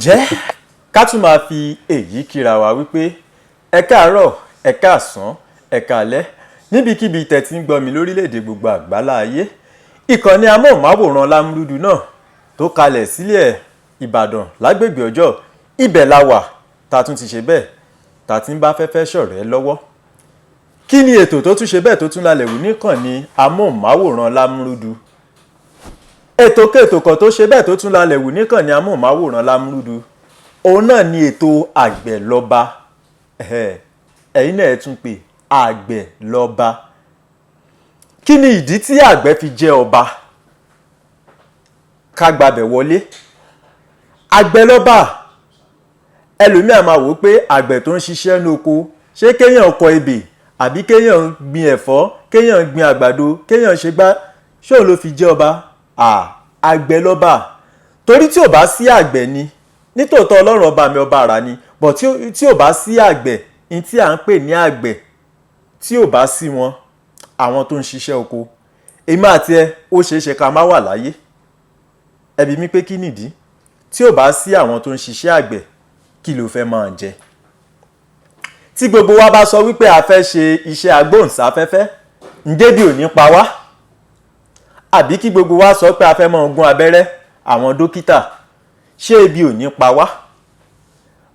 ǹjẹ́ ká tún máa fi èyí kíra wa wípé ẹ káàárọ̀ ẹ káàsán ẹ káalẹ́ níbikíbi tẹ́ ti ń gbọ́ mi lórílẹ̀‐èdè gbogbo àgbálá ayé ìkànnì amóhùnmáwòrán Lámúrúdù náà tó kalẹ̀ sílẹ̀ Ìbàdàn lágbègbè Ọ̀jọ́ ibẹ̀ la wà tá a tún ti ṣe bẹ́ẹ̀ tá a ti ń bá fẹ́fẹ́ ṣọ̀rẹ́ lọ́wọ́. Kí ni ètò tó tún ṣe bẹ́ẹ̀ tó tún lálẹ́ wù níkànnì amóhùnmáwòrán Lámúrúdù? Ètò kéètò kan tó ṣe bẹ́ẹ̀ tó tún lálẹ́ wù níkànnì amóhùnmáwòrán Lámúrúdù òun náà ni ètò àgbẹ̀ lọ́ba. Ẹ̀yin náà ẹ tún pè àgbẹ̀ lọ́ba. Kí ni ìdí tí àgbẹ̀ fi jẹ́ ọba? Ká gbabẹ̀ wọlé. Àgbẹ̀ lọ́ba, ẹlòmíà máa wò pé àgbẹ̀ tó ń ṣiṣẹ́ ní oko ṣé kéèyàn kọ ebè àbí kéèyàn gbin ẹ̀fọ́ kéèyàn gbin àgbàdo kéèyàn ṣe gbá ṣóun ló fi jẹ́ ọba? Àgbẹ̀ lọ́ba. Torí tí ò bá sí àgbẹ̀ ni nítòótọ́ Ọlọ́run ọba mi ọba àrà ni bọ̀ tí ò bá sí àgbẹ̀ ní tí à ń pè ní àgbẹ̀ tí ò bá sí wọn àwọn tó ń ṣiṣẹ́ oko èmi àti ẹ ó ṣeéṣe ká má wà láyé. Ẹ bi mí pé kí nìdí? Tí ò bá sí àwọn tó ń ṣiṣẹ́ àgbẹ̀ kí ló fẹ́ máa jẹ? Tí gbogbo wa bá sọ wípé a fẹ́ ṣe iṣẹ́ agbóhùnsáfẹ́fẹ́ ǹjẹ́ bí ò ní pa wá? Àbí kí gbogbo wa sọ pé a fẹ́ máa gún abẹ́rẹ́ àwọn dókítà ṣé ebi ò ní pa wá?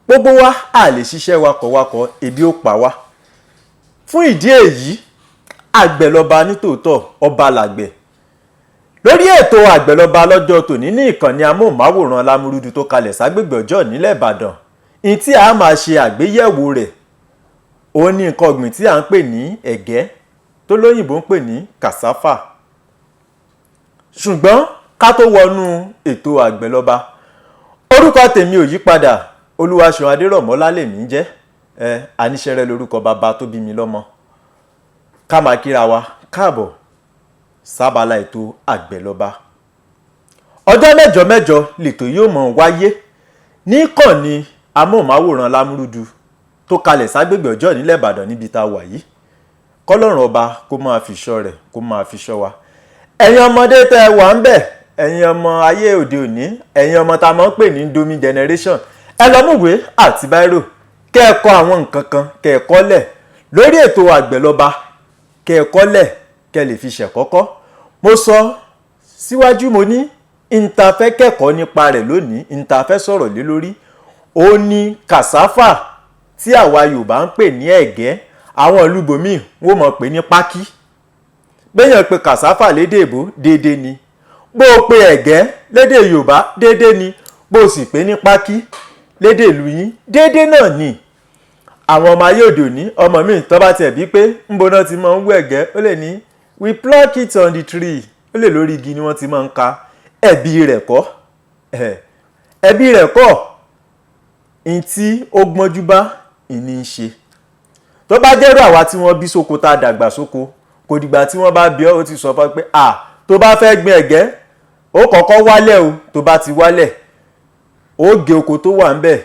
Gbogbo wa a lè ṣiṣẹ́ wakọ̀wakọ̀ ebi ó pa wá. Fún ìdí èyí àgbẹ̀ lọ́ba nítòótọ́ ọba làgbẹ̀. Lórí ètò àgbẹ̀ lọ́ba lọ́jọ́ tòní ní ìkànnì amóhùnmáwòrán Lámúrúdù tó kalẹ̀ ságbègbè Ọ̀jọ́ nílẹ̀ Ìbàdàn ní tí a máa ṣe àgbéyẹ̀wò rẹ̀ òun ní nǹkan ọ̀gbìn tí à ń pè ní ẹ̀gẹ́ tó lóyìnbó ń pè ní kàsáfà. Ṣùgbọ́n ká tó wọnú ètò àgbẹ̀ lọ́ba orúkọ tèmi ò yí padà Olúwaṣeun Adérọ̀mọ́lá lèmi jẹ́ Aníṣẹ́rẹ́ lórúkọ bàbá tó bí mi lọ́mọ. Ká máa kíra wa káàbọ̀ sábàlá ètò àgbẹ̀ lọ́ba. Ọjọ́ mẹ́jọ mẹ́jọ lètò yóò mọ̀ wáyé níkànnì amóhùnmáwòrán Lámúrúdù tó kalẹ̀ ságbègbè Ọ̀jọ́ nílẹ̀ Ìbàdàn níbi tá a wà yìí. Kọ́lọ́run ọba kó máa fi ṣọ́ rẹ̀ kó máa fi ṣọ́ wa. Ẹ̀yin ọmọdé tẹ́ ẹ wà ń bẹ̀ ẹ̀yin ọmọ ayé òde òní ẹ̀yin ọmọ tá a máa ń pè ní domi generation ẹ lọ múwèé àti báírò kẹ́ ẹ kọ́ àwọn nǹkan kan kẹ́ ẹ kọ́lẹ̀ lórí ètò àgbẹ̀ lọ́ba kẹ́ ẹ kọ́lẹ̀ kẹ́ ẹ lè fi ṣẹ̀kọ́kọ́. Mo sọ síwájú mo ní ìntàfẹ́ kẹ́kọ̀ọ́ nípa rẹ̀ lónìí ìntàfẹ́ sọ̀rọ̀ lé lórí ó ní kàsáfà tí àwa Yorùbá ń pè ní ẹ̀gẹ́ àwọn ìlú bòmíì wọ́n mọ̀ pé ní pákí. Béèyàn pé kàsáfà lédè èbó déédéé ni bó o pe ẹ̀gẹ́ lédè Yorùbá déédéé ni bó o sì pé ní pákí lédè ìlú yín déédéé náà ni. Àwọn ọmọ ayé òde òní ọmọ mi tó bá tiẹ̀ bí pé ńbo náà ti máa ń wú ẹ̀gẹ́ ó lè ní we pluck it on the tree ó lè lórí igi ni wọ́n ti máa ń ka. Ẹ̀bi rẹ̀ kọ́ ẹ̀bi rẹ̀ kọ́ ní tí ó gbọ́njú bá ìní ń ṣe. Tó bá jẹ́rú àwa tí wọ́n bí sóko tá a dàgbà sóko kò dìgbà tí wọ́n bá bí ọ́ ó ti sọ fún pé tó bá fẹ́ gbin ẹ̀gẹ́ ó kọ́kọ́ wálẹ̀ o tó bá ti wálẹ̀ ó gé oko tó wà ń bẹ̀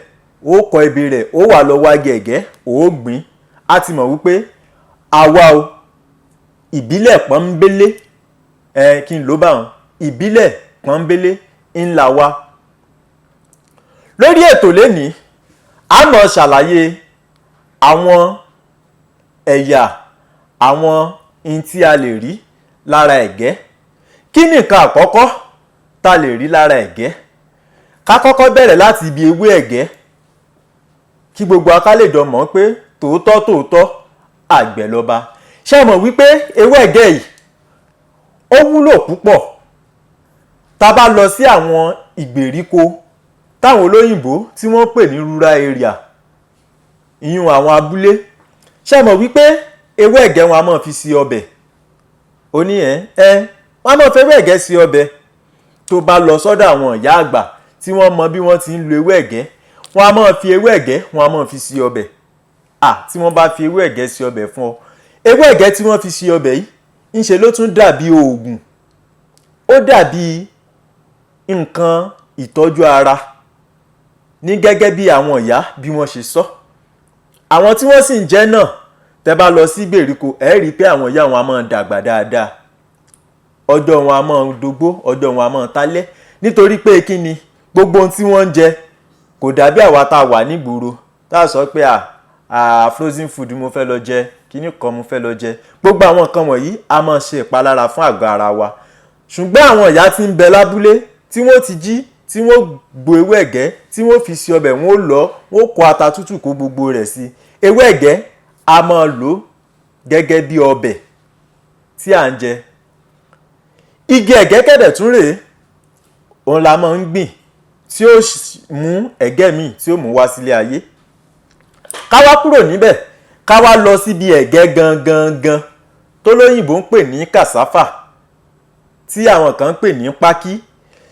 ó kọ ebè rẹ̀ ó wà lọ wági ẹ̀gẹ́ ó gbìn. A ti mọ̀ wípé àwa o ìbílẹ̀ pọ́nbélé kí n ló bá wọn ìbílẹ̀ pọ́nbélé ńlá wa. Lórí ètò lénìí a máa ṣàlàyé àwọn ẹ̀yà àwọn ohun tí a lè rí lára ẹ̀gẹ́. Kí ni nǹkan àkọ́kọ́ tá a lè rí lára ẹ̀gẹ́? Ká kọ́kọ́ bẹ̀rẹ̀ láti ibi ewé ẹ̀gẹ́ kí gbogbo aká lè jọ mọ̀ pé tòótọ́ àgbẹ̀ lọ́ba. Ṣé mọ̀ wípé ewé ẹ̀gẹ́ yìí ó wúlò púpọ̀ tá a bá lọ sí àwọn ìgbèríko táwọn olóyìnbó tí wọ́n pè ní rural area ìyún àwọn abúlé. Ṣé mọ̀ wípé ewé ẹ̀gẹ́ wọn a máa fi sí ọbẹ̀ ó ní wọ́n a máa fẹ́ ewé ẹ̀gẹ́ sí ọbẹ̀. Tó bá lọ sọ́dọ̀ àwọn ìyá àgbà tí wọ́n mọ bí wọ́n ti ń lo ewé ẹ̀gẹ́ wọ́n a máa fi ewé ẹ̀gẹ́ wọ́n a máa fi sí ọbẹ̀. Tí wọ́n bá fi ewé ẹ̀gẹ́ sí ọbẹ̀ fún ọ ewé ẹ̀gẹ́ tí wọ́n fi sí ọbẹ̀ yìí ńṣe ló tún dàbí oògùn ó dàbí nǹkan ìtọ́jú ara ní gẹ́gẹ́ bí àwọn ìyá bí wọ́n ṣe sọ. Àwọn tí wọ́n sì ń jẹ́ náà tẹ́ bá lọ sí ìgbèríko rí i pé àwọn ìyá wọn a máa dàgbà dáadáa ọjọ́ wọn a máa dógbó ọjọ́ wọn a máa tálẹ́ nítorí pé kí ni gbogbo ohun tí wọ́n ń jẹ kò dàbí àwa tá a wà nígboro tá a sọ pé frozen food mo fẹ́ lọ jẹ kíní kan mo fẹ́ lọ jẹ. Gbogbo àwọn nǹkan wọ̀nyí a máa ṣe ìpalára fún àgọ́ ara wa. Ṣùgbọ́n àwọn ìyá tí ń bẹ lábúlé tí wọ́n ti jí tí wọ́n gbo ewé ẹ̀gẹ́ tí wọ́n fi sí ọbẹ̀ wọ́n lọ wọ́n kó ata tútù kó gbogbo rẹ̀ sí. Ewé ẹ̀gẹ́ a máa lò gẹ́gẹ́ bí ọbẹ̀ tí à ń jẹ. Igi ẹ̀gẹ́ kẹ̀dẹ̀ tún rèé, òun la máa ń gbìn tí ó mú ẹ̀gẹ́ míì tí ó mú wá sílé ayé. Ká wá kúrò níbẹ̀ ká wá lọ síbi ẹ̀gẹ́ gangan tó lóyìnbó ń pè ní kàsáfà tí àwọn kan ń pè ní pákí.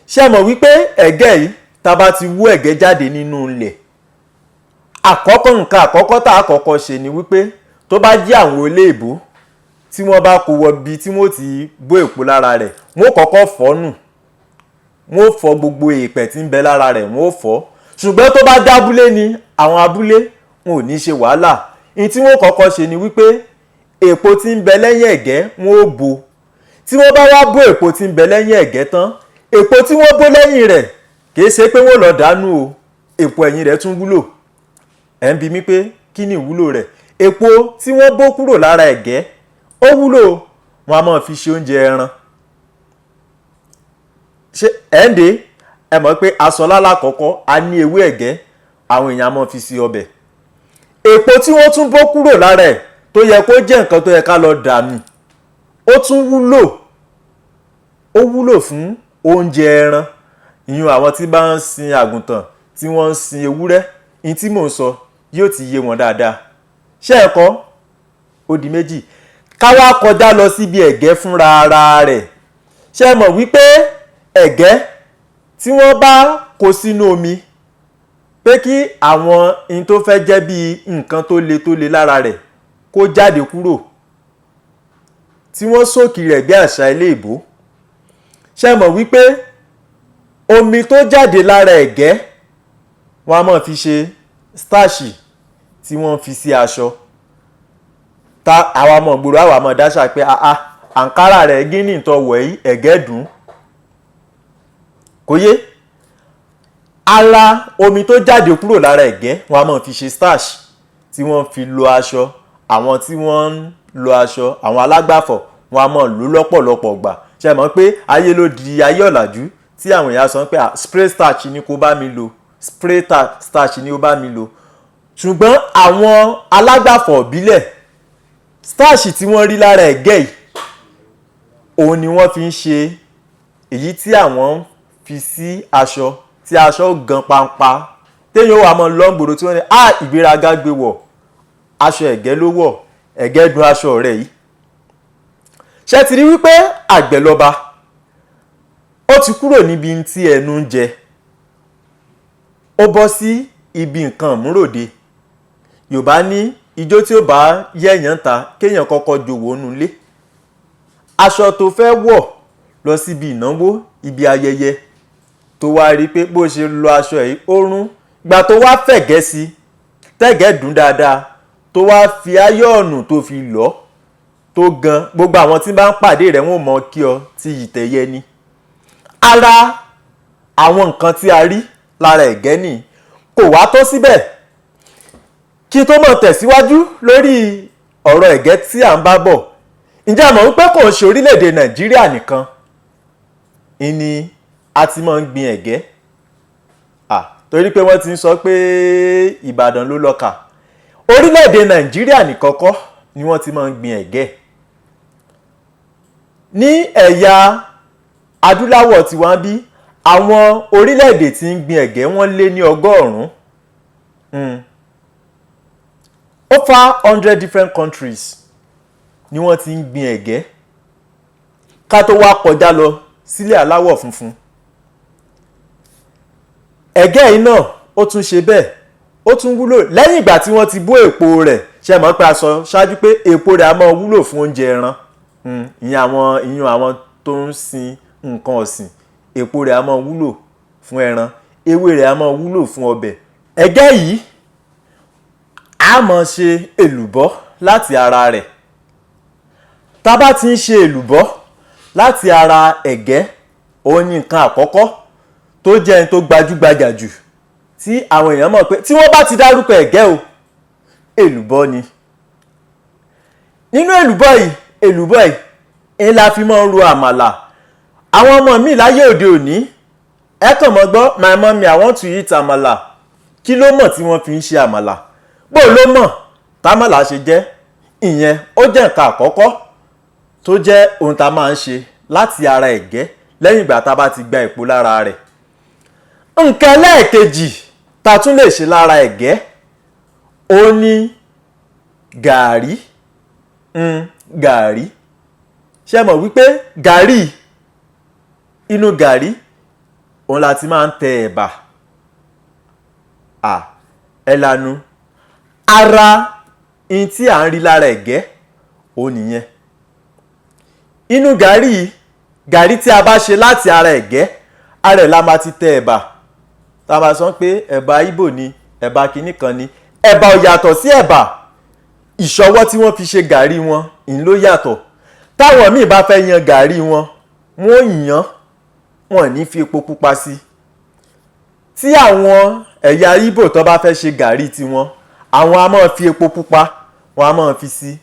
Ṣé mọ̀ wípé ẹ̀gẹ́ yìí tá bá ti wú ẹ̀gẹ́ jáde nínú ilẹ̀, nǹkan àkọ́kọ́ tá a kọ́kọ́ ṣe ni wípé tó bá jẹ́ àwọn olóyìnbó tí wọ́n bá kó wọ bí tí wọ́n ti bó èpo lára rẹ̀, wọ́n kọ́kọ́ fọ̀ nù, wọ́n fọ̀ gbogbo èèpẹ̀ tí ń bẹ lára rẹ̀, wọ́n fọ̀. Ṣùgbọ́n tó bá dábúlé ni àwọn abúlé wọn ò ní ṣe wàhálà. Ìyí tí wọ́n kọ́kọ́ ṣe ni wípé èpo tí ń bẹ lẹ́yìn ẹ̀gẹ́ wọ́n ó bò. Tí wọ́n bá wá bó èpo tí ń bẹ lẹ́yìn ẹ̀gẹ́ tán, èpo tí wọ́n bó lẹ́yìn rẹ̀ kìí ṣe pé wọ́n lọ dànù o, èpo ẹ̀yìn rẹ̀ tún wúlò. Ẹ ń bi mí pé kí ni ìwúlò rẹ̀? Èpo tí wọ́n bó kúrò lára ẹ̀gẹ́ ó wúlò, wọn a máa fi ṣe oúnjẹ ẹran. Ṣé ẹ̀ǹdẹ́ ẹ mọ̀ pé aṣọ lálákọ̀ọ́kọ́ a ní ewé ẹ̀gẹ́ àwọn èèyàn máa fi sí ọbẹ̀. Èpo tí wọ́n tún bó kúrò lára ẹ̀ tó yẹ kó jẹ́ nǹkan tó yẹ ká lọ dànù, ó tún wúlò. Ó wúlò fún oúnjẹ ẹran. Ìyún àwọn tí bá ń sin àgùntàn tí wọ́n ń sin ewúrẹ́, ìyí tí mò ń sọ yóò ti yé wọn dáadáa. Ṣé ẹ kọ́? Ó di méjì. Ká wá kọjá lọ síbi ẹ̀gẹ́ fúnra ara rẹ̀. Ṣé ẹ mọ̀ wípé ẹ̀gẹ́ tí wọ́n bá kó sínú omi pé kí àwọn in tó fẹ́ jẹ́ bí nǹkan tó le lára rẹ̀ kó jáde kúrò, tí wọ́n sókì rẹ̀ bí àṣà ilé ìbò. Ṣé ẹ mọ̀ wípé omi tó jáde lára ẹ̀gẹ́ wọ́n a máa fi ṣe starch tí wọ́n fi sí aṣọ. Àwa ọmọ ìgboro àwa máa dáṣà pé àǹkárá rẹ̀ gíní tó wọ̀ yìí ẹ̀gẹ́ dùn. Kò yé? Ara omi tó jáde kúrò lára ẹ̀gẹ́ wọ́n a máa fi ṣe starch tí wọ́n fi lo aṣọ. Àwọn tí wọ́n ń lo aṣọ, àwọn alágbàfọ̀, wọ́n a máa lò lọ́pọ̀lọpọ̀ gbà. Ṣé ẹ mọ̀ pé ayé ló di ayé ọ̀làjú tí àwọn èèyàn sọ pé spray starch ni kó bá mi lò, spray starch ni ó bá mi lò. Ṣùgbọ́n àwọn alágbàfọ̀ ìbílẹ̀, starch tí wọ́n rí lára ẹ̀gẹ́ yìí òun ni wọ́n fi ń ṣe èyí tí àwọn fi sí aṣọ, tí aṣọ gan pampa téèyàn wà mọ́ lọ́ngbòrò tí wọ́n ní ìgbéraga gbé wọ̀, aṣọ ẹ̀gẹ́ ló wọ̀, ẹ̀gẹ́ dùn aṣọ rẹ̀ yìí. Ṣé ti rí wípé àgbẹ̀ lọ́ba ó ti kúrò níbi tí ẹnu ń jẹ, ó bọ́ sí ibi nǹkan ìmúròde. Yorùbá ní ijó tí ó bá yẹ̀yàn ta kéèyàn kọ́kọ́ jòwó nulé. Aṣọ tó fẹ́ wọ̀ lọ síbi ìnáwó, ibi ayẹyẹ, tó wá rí pé bó ṣe lọ aṣọ yìí ó rún, ìgbà tó wá fẹ̀gẹ́ sí tẹ́gẹ́ dùn dáadáa, tó wá fi áyọ̀nù tó fi lọ́ tó gan, gbogbo àwọn tí bá ń pàdé rẹ̀ wọ́n mọ̀ kí ọ tí ìtẹ̀yẹ ni. Ara àwọn nǹkan tí a rí lára ẹ̀gẹ́ nì kò wá tó síbẹ̀. Kí tó mọ̀ tẹ̀síwájú lórí ọ̀rọ̀ ẹ̀gẹ́ tí à ń bá bọ̀, ǹjẹ́ a mọ̀ wípé kò ń ṣe orílẹ̀-èdè Nàìjíríà nìkan ni a ti máa ń gbin ẹ̀gẹ́. Torí pé wọ́n ti ń sọ pé Ìbàdàn ló lọ́kà. Orílẹ̀-èdè Nàìjíríà nìkan kọ́ ni wọ́n ti máa ń gbin ẹ̀gẹ́. Ní ẹ̀yà adúláwọ̀ tí wọ́n bí, àwọn orílẹ̀-èdè tí ń gbin ẹ̀gẹ́ wọ́n lé ní 100. Over 100 different countries ni wọ́n ti ń gbin ẹ̀gẹ́. Ká tó wá kọjá lọ sílẹ̀ aláwọ̀ funfun. Ẹ̀gẹ́ yìí náà ó tún ṣe bẹ́ẹ̀, ó tún wúlò lẹ́yìn ìgbà tí wọ́n ti bó èpo rẹ̀. Ṣé mọ̀ pé a sọ ṣáájú pé èpo rẹ̀ a máa wúlò fún oúnjẹ ẹran. Ìyẹn àwọn tó ń sin nǹkan ọ̀sìn, èpo rẹ̀ a máa wúlò fún ẹran, ewé rẹ̀ a máa wúlò fún ọbẹ̀. Ẹ̀gẹ́ yìí a máa ṣe èlùbọ́ láti ara rẹ̀. Tá bá ti ń ṣe èlùbọ́ láti ara ẹ̀gẹ́, òun ni nǹkan àkọ́kọ́ tó jẹ́ ẹni tó gbajúgbajà jù tí àwọn èèyàn mọ̀ pé tí wọ́n bá ti dárúkọ ẹ̀gẹ́ o èlùbọ́ ni. Nínú èlùbọ́ yìí ń la fi máa ń ro àmàlà. Àwọn ọmọ mi láyé òde òní ẹ kàn mọ́ gbọ́ my mommy I want to eat àmàlà. Kí ló mọ̀ tí wọ́n fi ń ṣe àmàlà? Bó ló mọ̀ támàlà ṣe jẹ́? Ìyẹn ó jẹ́ nǹkan àkọ́kọ́ tó jẹ́ ohun tá a máa ń ṣe láti ara ẹ̀gẹ́ lẹ́yìn ìgbà tá a bá ti gba èpo lára rẹ̀. Nǹkan ẹlẹ́ẹ̀kejì tá a tún lè ṣe lára ẹ̀gẹ́ ó ní gàárì. Gàárì. Ṣé mọ̀ wípé gàárì inú gàárì òun la ti máa ń tẹ ẹ̀bà. Ẹ lanu ara in tí à ń rí lára ẹ̀gẹ́ ó nìyẹn. Inú gàárì tí a bá ṣe láti ara ẹ̀gẹ́ ara ẹ̀ la máa ti tẹ ẹ̀bà. Tá a bá sọ pé ẹ̀bà Ìgbò ni ẹ̀bà kìíní kan ni ẹ̀bà ò yàtọ̀ sí ẹ̀bà. Ìṣọwọ́ tí wọ́n fi ṣe gàárì wọn ìyẹn ló yàtọ̀. Táwọn míì bá fẹ́ yan gàárì wọn wọ́n yàn wọ́n ní fi epo pupa sí. Tí àwọn ẹ̀yà Ìgbò tó bá fẹ́ ṣe gàárì tiwọn àwọn a máa fi epo pupa wọn a máa fi sí.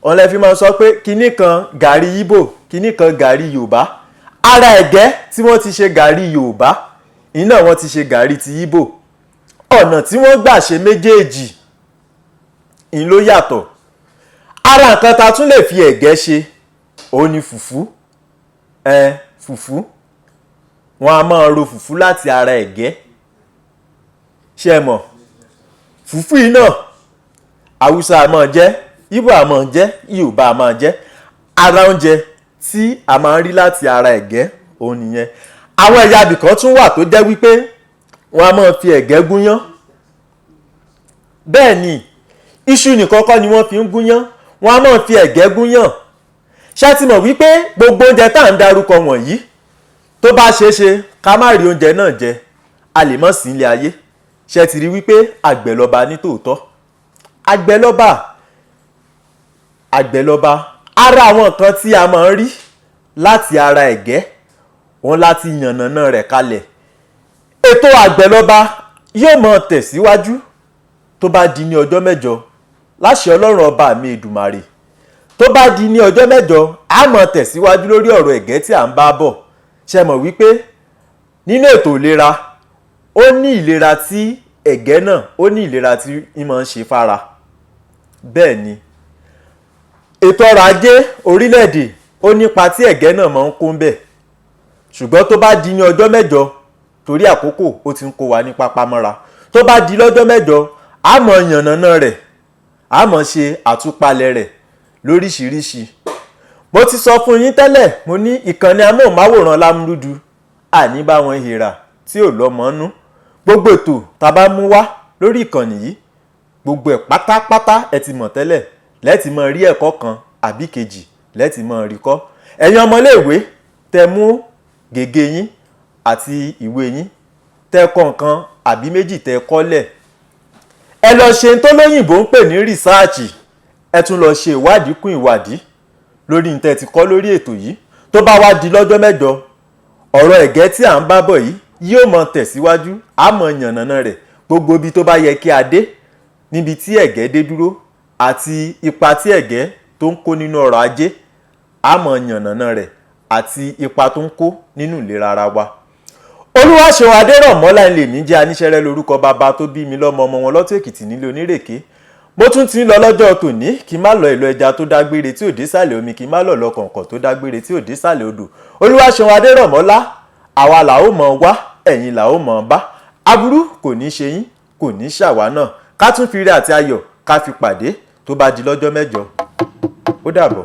Wọ́n lè fi máa sọ pé kinní kan gàárì Ìgbò kinní kan gàárì Yorùbá. Ara ẹ̀gẹ́ tí wọ́n ti ṣe gàárì Yorùbá iná wọ́n ti ṣe gàárì ti Ìgbò. Ọ̀nà tí wọ́n gbà ṣe méjèèjì ìyẹn ló yàtọ̀. Ara nǹkan ta tún lè fi ẹ̀gẹ́ ṣe òun ni fùfú. Fùfú wọn a máa ro fùfú láti ara ẹ̀gẹ́. Ṣé ẹ mọ̀ fùfú yìí náà Haúsá a máa jẹ Ìgbò a máa jẹ Yorùbá a máa jẹ. Ara oúnjẹ tí a máa ń rí láti ara ẹ̀gẹ́ òun nìyẹn. Àwọn ẹ̀yà ibìkan tún wà tó jẹ́ wípé wọn a máa fi ẹ̀gẹ́ gúnyán. Bẹ́ẹ̀ ni iṣu nìkan kọ́ ni wọ́n fi ń gúnyán wọn a máa fi ẹ̀gẹ́ gúnyán. Ṣé ti mọ̀ wípé gbogbo oúnjẹ tá à ń dárúkọ wọ̀nyí tó bá ṣeé ṣe ká má rí oúnjẹ náà jẹ a lè mọ̀ sí ilé ayé. Ṣé ti rí wípé àgbẹ̀ lọba ní tòótọ́? Àgbẹ̀ lọba ara àwọn nǹkan tí a máa ń rí láti ara ẹ̀gẹ́ wọn láti yànnàná rẹ̀ kalẹ̀. Ètò àgbẹ̀ lọba yóò máa tẹ̀síwájú tó bá di ní ọjọ́ mẹ́jọ láṣẹ Ọlọ́run ọba mi Èdùmàrè. Tó bá di ní ọjọ́ mẹ́jọ a máa tẹ̀síwájú lórí ọ̀rọ̀ ẹ̀gẹ́ tí à ń bá bọ̀. Ṣé mọ̀ wípé nínú ètò ìlera ó ní ìlera tí ẹ̀gẹ́ náà ó ní ìlera tí ń máa ń ṣe fára. Bẹ́ẹ̀ ni ètò ọrọ̀ ajé orílẹ̀-èdè ó nípa tí ẹ̀gẹ́ náà máa ń kó ń bẹ̀. Ṣùgbọ́n tó bá di ní ọjọ́ mẹ́jọ torí àkókò ó ti ń kó wa ní pápámọ́ra. Tó bá di lọ́jọ́ mẹ́jọ a máa yànnàná rẹ̀ a máa ṣe àtúpalẹ̀ rẹ̀ lóríṣiríṣi. Mo ti sọ fún yín tẹ́lẹ̀ mo ní ìkànnì amóhùnmáwòrán Lámúrúdù àní bá wọn hìrà tí ò lọ́mọ nú. Gbogbo ètò tá bá mú wá lórí ìkànnì yìí gbogbo ẹ̀ pátápátá ẹ ti mọ̀ tẹ́lẹ̀ lẹ́ẹ̀tì mọ̀ rí ẹ̀kọ́ kan àbí kejì lẹ́ẹ̀tì mọ̀ rí kọ́. Ẹ̀yin ọmọléèwé tẹ mú gègé yín àti ìwé yín tẹ kọ nǹkan àbí méjì tẹ kọ́lẹ̀. Ẹ lọ ṣe tó lóyìnbó ń pè ní rìsáàchì. Ẹ tún lọ ṣe ìwádìí kún ìwádìí lórí ní tẹ́ ti kọ́ lórí ètò yìí. Tó bá wá di lọ́jọ́ mẹ́jọ ọ̀rọ̀ ẹ̀gẹ́ tí à ń bá bọ̀ yìí yóò mọ tẹ̀síwájú a mọ yànnàná rẹ̀ gbogbo ibi tó bá yẹ kí a dé níbi tí ẹ̀gẹ́ dé dúró àti ipa tí ẹ̀gẹ́ tó ń kó nínú ọrọ̀ ajé a mọ yànnàná rẹ̀ àti ipa tó ń kó nínú ìlera ara wa. Olúwaṣeun Adérọ̀mọ́lá lèmi jẹ́ Aníṣẹ́rẹ́ lórúkọ bàbá tó bí mi lọ́mọ ọmọ wọn lọ́tọ̀ Èkìtì nílé Onírèké. Mo tún ti ń lọ lọ́jọ́ tòní kí n má lọ ìlọ ẹja tó dágbére tí ò dé sàlẹ̀ omi kí n má lọ lọ kọ̀ǹkọ̀ tó dágbére tí ò dé sàlẹ̀ odò. Olúwaṣeun Adérọ̀mọ́lá àwa là ó mọ̀ wá ẹ̀yin là ó mọ̀ bá. Aburú kò ní ṣe yín kò ní ṣàwa náà. Ká tún fi ire àti ayọ̀ ká fi pàdé tó bá di lọ́jọ́ mẹ́jọ. Ó dàbọ̀.